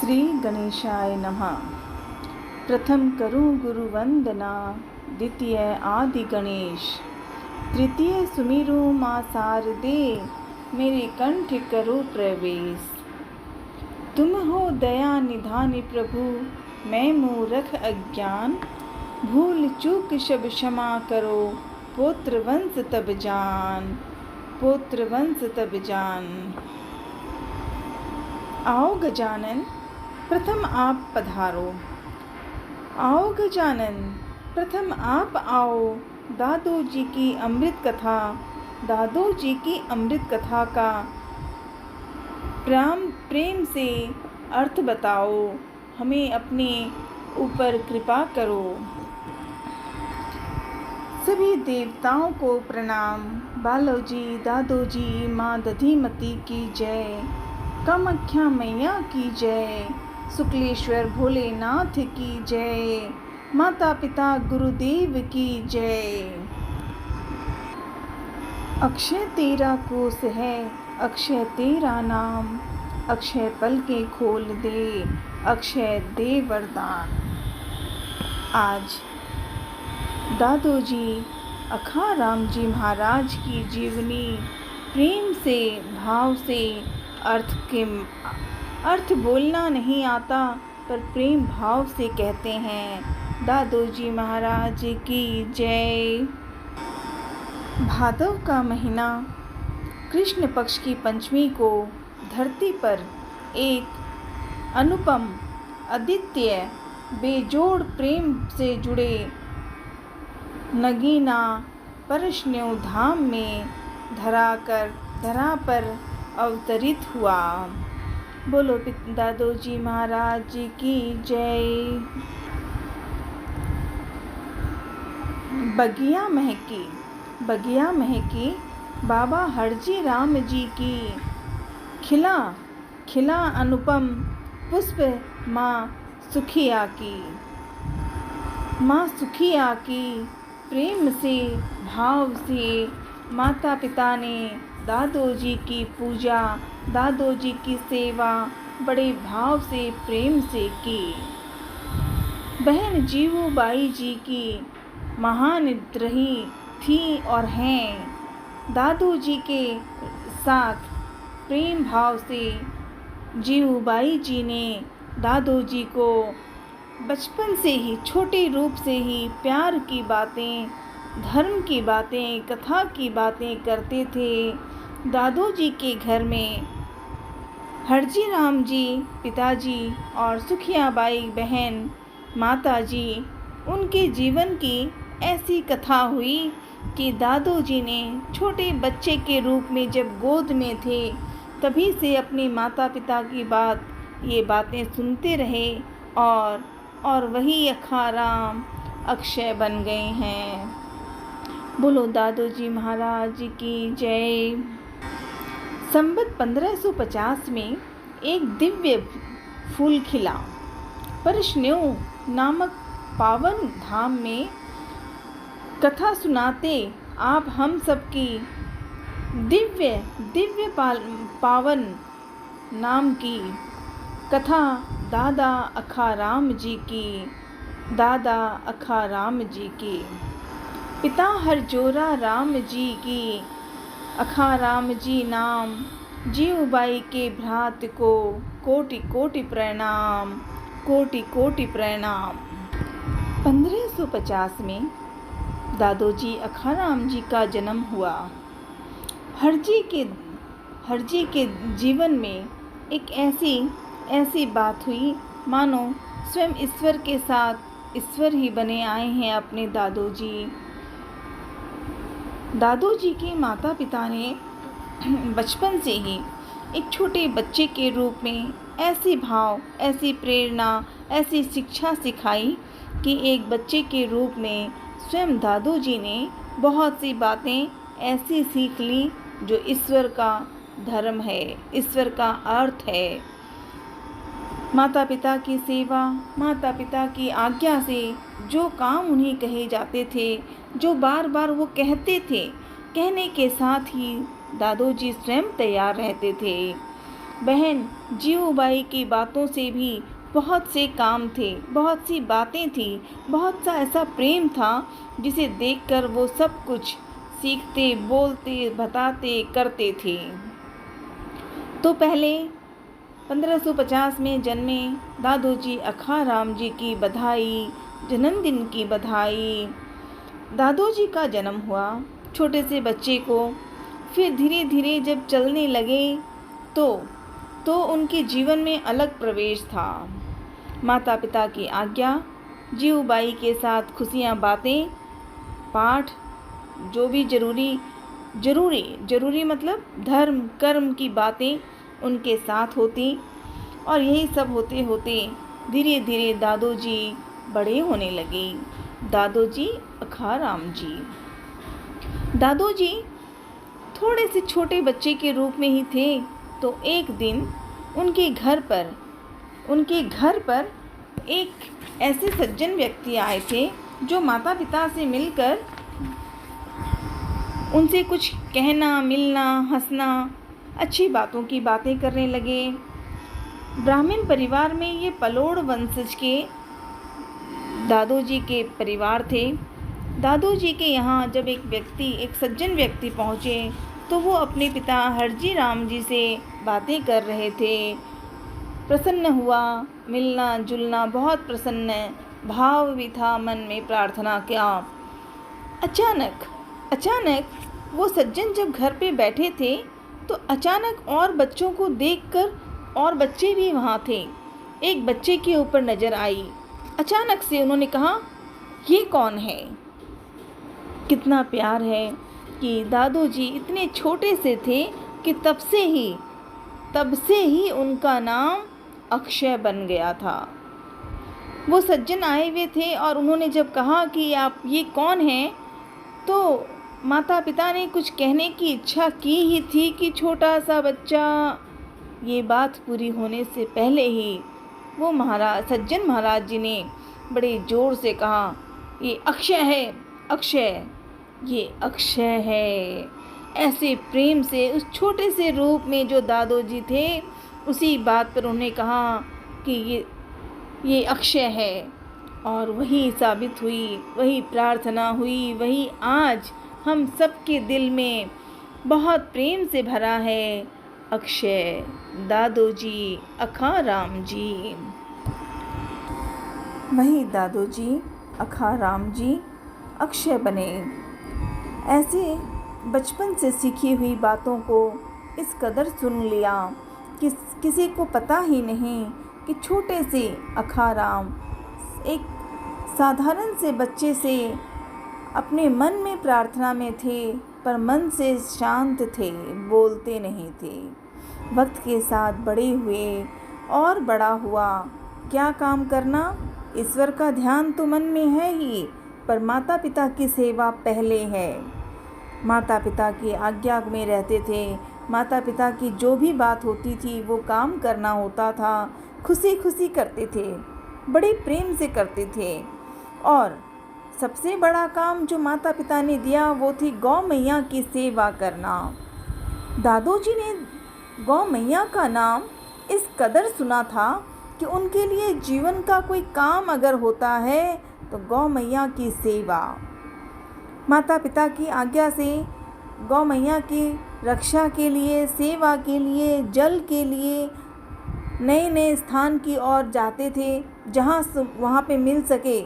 श्री गणेशाय नमः। प्रथम करूं गुरु वंदना, द्वितीय आदि गणेश, तृतीय सुमिरू माँ शारदे, मेरे कंठ करो प्रवेश। तुम हो दया निधानी प्रभु, मैं मूरख अज्ञान, भूल चूक सब क्षमा करो, पुत्र वंश तब जान, पुत्र वंश तब जान। आओ गजानन प्रथम आप पधारो, आओ गजानन प्रथम आप आओ, दादू जी की अमृत कथा, दादू जी की अमृत कथा का प्रेम से अर्थ बताओ, हमें अपने ऊपर कृपा करो। सभी देवताओं को प्रणाम, बालो जी, दादू जी, माँ दधिमती की जय, कामाख्या मैया की जय, शुक्लेश्वर भोलेनाथ की जय, माता पिता गुरुदेव की जय। अक्षय तेरा कोष है, अक्षय तेरा नाम, अक्षय पलकें खोल दे, अक्षय दे वरदान। आज दादू जी अखाराम जी महाराज की जीवनी प्रेम से भाव से अर्थ बोलना नहीं आता, पर प्रेम भाव से कहते हैं। दादू जी महाराज की जय। भादव का महीना कृष्ण पक्ष की पंचमी को धरती पर एक अनुपम अद्वितीय बेजोड़ प्रेम से जुड़े नगीना परशन्यु धाम में धरा पर अवतरित हुआ। बोलो दादू जी महाराज की जय। बगिया महकी बाबा हरजी राम जी की, खिला अनुपम पुष्प माँ सुखिया की, प्रेम से भाव से माता पिता ने दादू जी की पूजा, दादू जी की सेवा बड़े भाव से प्रेम से की। बहन जीवूबाई जी की महान रही थी और हैं। दादू जी के साथ प्रेम भाव से जीवूबाई जी ने दादू जी को बचपन से ही छोटे रूप से ही प्यार की बातें, धर्म की बातें, कथा की बातें करते थे। दादू जी के घर में हरजी राम जी पिताजी और सुखियाबाई बहन माताजी, उनके जीवन की ऐसी कथा हुई कि दादू जी ने छोटे बच्चे के रूप में जब गोद में थे तभी से अपने माता पिता की ये बातें सुनते रहे और वही अखाराम अक्षय बन गए हैं। बोलो दादू जी महाराज की जय। संवत 1550 में एक दिव्य फूल खिला। परशन्यु नामक पावन धाम में कथा सुनाते आप हम सबकी दिव्य पावन नाम की कथा दादा अखाराम जी की, पिता हरजोरा राम जी की, अखाराम जी नाम, जीवूबाई के भ्रात को कोटि कोटि प्रणाम, कोटि कोटि प्रणाम। 1550 में दादू जी अखाराम जी का जन्म हुआ। हरजी के जीवन में एक ऐसी बात हुई मानो स्वयं ईश्वर के साथ ईश्वर ही बने आए हैं अपने दादू जी। दादू जी के माता पिता ने बचपन से ही एक छोटे बच्चे के रूप में ऐसी भाव, ऐसी प्रेरणा, ऐसी शिक्षा सिखाई कि एक बच्चे के रूप में स्वयं दादू जी ने बहुत सी बातें ऐसी सीख ली जो ईश्वर का धर्म है, ईश्वर का अर्थ है। माता पिता की सेवा, माता पिता की आज्ञा से जो काम उन्हें कहे जाते थे, जो बार बार वो कहते थे, कहने के साथ ही दादू जी स्वयं तैयार रहते थे। बहन जीवूबाई की बातों से भी बहुत से काम थे, बहुत सी बातें थी, बहुत सा ऐसा प्रेम था जिसे देखकर वो सब कुछ सीखते, बोलते, बताते, करते थे। तो पहले 1550 में जन्मे दादोजी अखाराम जी की बधाई, जन्मदिन की बधाई। दादोजी का जन्म हुआ छोटे से बच्चे को। फिर धीरे धीरे जब चलने लगे तो उनके जीवन में अलग प्रवेश था। माता पिता की आज्ञा, जीवूबाई के साथ खुशियाँ, बातें, पाठ, जो भी जरूरी मतलब धर्म कर्म की बातें उनके साथ होती। और यही सब होते होते धीरे धीरे दादोजी बड़े होने लगे। दादोजी अखाराम जी। दादोजी थोड़े से छोटे बच्चे के रूप में ही थे। तो एक दिन उनके घर पर एक ऐसे सज्जन व्यक्ति आए थे जो माता पिता से मिलकर उनसे कुछ कहना, मिलना, हंसना, अच्छी बातों की बातें करने लगे। ब्राह्मण परिवार में ये पलोड़ वंशज के दादोजी के परिवार थे। दादोजी के यहाँ जब एक सज्जन व्यक्ति पहुँचे तो वो अपने पिता हरजी राम जी से बातें कर रहे थे। प्रसन्न हुआ, मिलना जुलना बहुत प्रसन्न भाव भी था, मन में प्रार्थना किया। अचानक वो सज्जन जब घर पे बैठे थे तो अचानक और बच्चों को देखकर, और बच्चे भी वहाँ थे, एक बच्चे के ऊपर नज़र आई। अचानक से उन्होंने कहा, ये कौन है? कितना प्यार है कि दादोजी इतने छोटे से थे कि तब से ही उनका नाम अक्षय बन गया था। वो सज्जन आए हुए थे और उन्होंने जब कहा कि आप ये कौन हैं, तो माता पिता ने कुछ कहने की इच्छा की ही थी कि छोटा सा बच्चा, ये बात पूरी होने से पहले ही वो सज्जन महाराज जी ने बड़े जोर से कहा, ये अक्षय है, अक्षय, ये अक्षय है। ऐसे प्रेम से उस छोटे से रूप में जो दादोजी थे, उसी बात पर उन्होंने कहा कि ये अक्षय है। और वही साबित हुई, वही प्रार्थना हुई, वही आज हम सबके दिल में बहुत प्रेम से भरा है, अक्षय। दादोजी अखाराम जी। वही दादोजी अखाराम जी अक्षय बने। ऐसे बचपन से सीखी हुई बातों को इस कदर सुन लिया कि किसी को पता ही नहीं कि छोटे से अखाराम एक साधारण से बच्चे से अपने मन में प्रार्थना में थे, पर मन से शांत थे, बोलते नहीं थे। वक्त के साथ बड़े हुए और बड़ा हुआ। क्या काम करना, ईश्वर का ध्यान तो मन में है ही, पर माता पिता की सेवा पहले है। माता पिता की आज्ञा में रहते थे। माता पिता की जो भी बात होती थी वो काम करना होता था। खुशी खुशी करते थे, बड़े प्रेम से करते थे। और सबसे बड़ा काम जो माता पिता ने दिया वो थी गौ मैया की सेवा करना। दादोजी ने गौ मैया का नाम इस कदर सुना था कि उनके लिए जीवन का कोई काम अगर होता है तो गौ मैया की सेवा। माता पिता की आज्ञा से गौ मैया की रक्षा के लिए, सेवा के लिए, जल के लिए नए नए स्थान की ओर जाते थे जहाँ वहाँ पे मिल सके।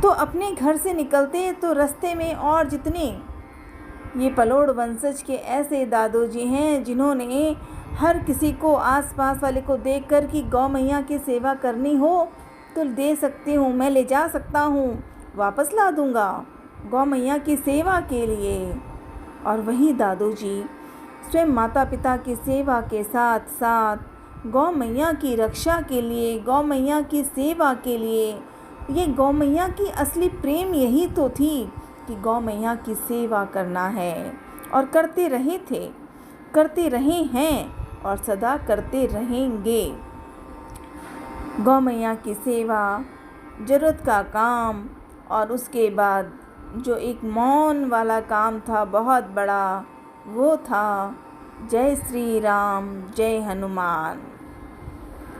तो अपने घर से निकलते तो रास्ते में और जितने ये पलोड़ वंशज के ऐसे दादोजी हैं जिन्होंने हर किसी को, आसपास वाले को देखकर कि गौ मैया की सेवा करनी हो तो दे सकती हूँ, मैं ले जा सकता हूँ, वापस ला दूँगा गौ मैया की सेवा के लिए। और वही दादोजी स्वयं माता पिता की सेवा के साथ साथ गौ मैया की रक्षा के लिए, गौ मैया की सेवा के लिए, ये गौ मैया की असली प्रेम यही तो थी कि गौ मैया की सेवा करना है। और करते रहे थे, करते रहे हैं और सदा करते रहेंगे। गौ मैया की सेवा, ज़रूरत का काम, और उसके बाद जो एक मौन वाला काम था बहुत बड़ा, वो था जय श्री राम जय हनुमान।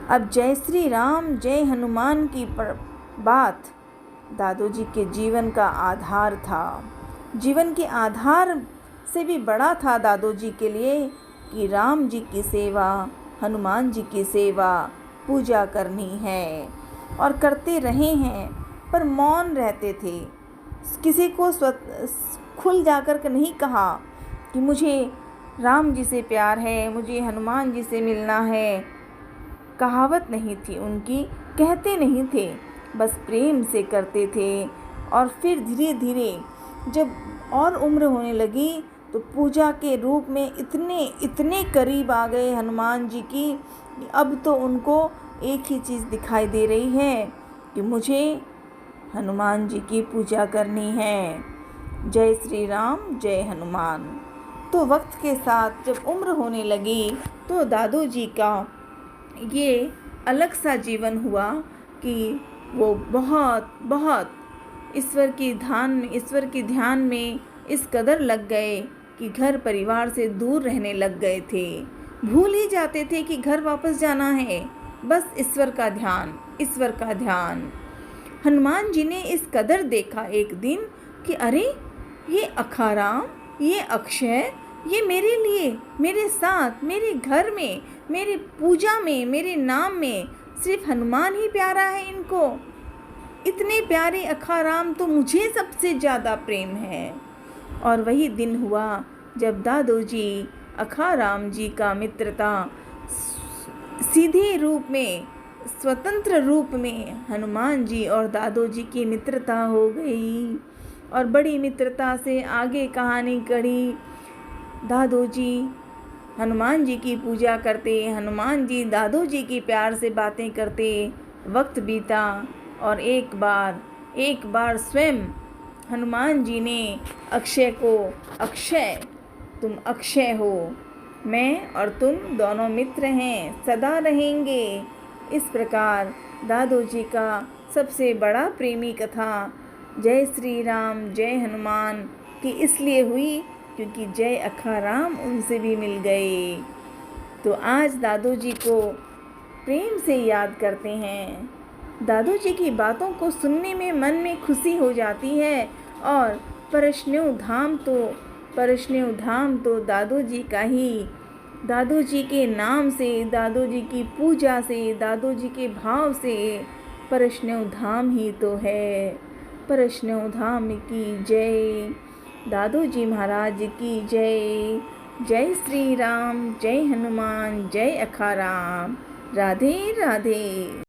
अब जय श्री राम जय हनुमान की बात दादू जी के जीवन का आधार था। जीवन के आधार से भी बड़ा था दादू जी के लिए कि राम जी की सेवा, हनुमान जी की सेवा, पूजा करनी है और करते रहे हैं, पर मौन रहते थे। किसी को खुल जाकर के नहीं कहा कि मुझे राम जी से प्यार है, मुझे हनुमान जी से मिलना है। कहावत नहीं थी उनकी, कहते नहीं थे, बस प्रेम से करते थे। और फिर धीरे धीरे जब और उम्र होने लगी तो पूजा के रूप में इतने करीब आ गए हनुमान जी की, अब तो उनको एक ही चीज़ दिखाई दे रही है कि मुझे हनुमान जी की पूजा करनी है। जय श्री राम जय हनुमान। तो वक्त के साथ जब उम्र होने लगी तो दादू जी का ये अलग सा जीवन हुआ कि वो बहुत ईश्वर की ध्यान में इस कदर लग गए कि घर परिवार से दूर रहने लग गए थे। भूल ही जाते थे कि घर वापस जाना है, बस ईश्वर का ध्यान। हनुमान जी ने इस कदर देखा एक दिन कि अरे ये अखाराम, ये अक्षय, ये मेरे लिए, मेरे साथ, मेरे घर में, मेरे पूजा में, मेरे नाम में सिर्फ हनुमान ही प्यारा है इनको। इतने प्यारे अखाराम तो मुझे सबसे ज़्यादा प्रेम है। और वही दिन हुआ जब दादू जी अखाराम जी का मित्रता सीधे रूप में, स्वतंत्र रूप में हनुमान जी और दादू जी की मित्रता हो गई। और बड़ी मित्रता से आगे कहानी कढ़ी। दादू जी हनुमान जी की पूजा करते, हनुमान जी दादू जी की प्यार से बातें करते। वक्त बीता और एक बार स्वयं हनुमान जी ने अक्षय को, अक्षय तुम अक्षय हो, मैं और तुम दोनों मित्र हैं, सदा रहेंगे। इस प्रकार दादू जी का सबसे बड़ा प्रेमी कथा जय श्री राम जय हनुमान की इसलिए हुई क्योंकि जय अखाराम उनसे भी मिल गए। तो आज दादू जी को प्रेम से याद करते हैं। दादू जी की बातों को सुनने में मन में खुशी हो जाती है। और परशुराम धाम तो दादू जी का ही, दादू जी के नाम से, दादू जी की पूजा से, दादू जी के भाव से परशुराम धाम ही तो है। परशुराम धाम की जय, दादू जी महाराज की जय। जय श्री राम जय हनुमान जय अखाराम। राधे राधे।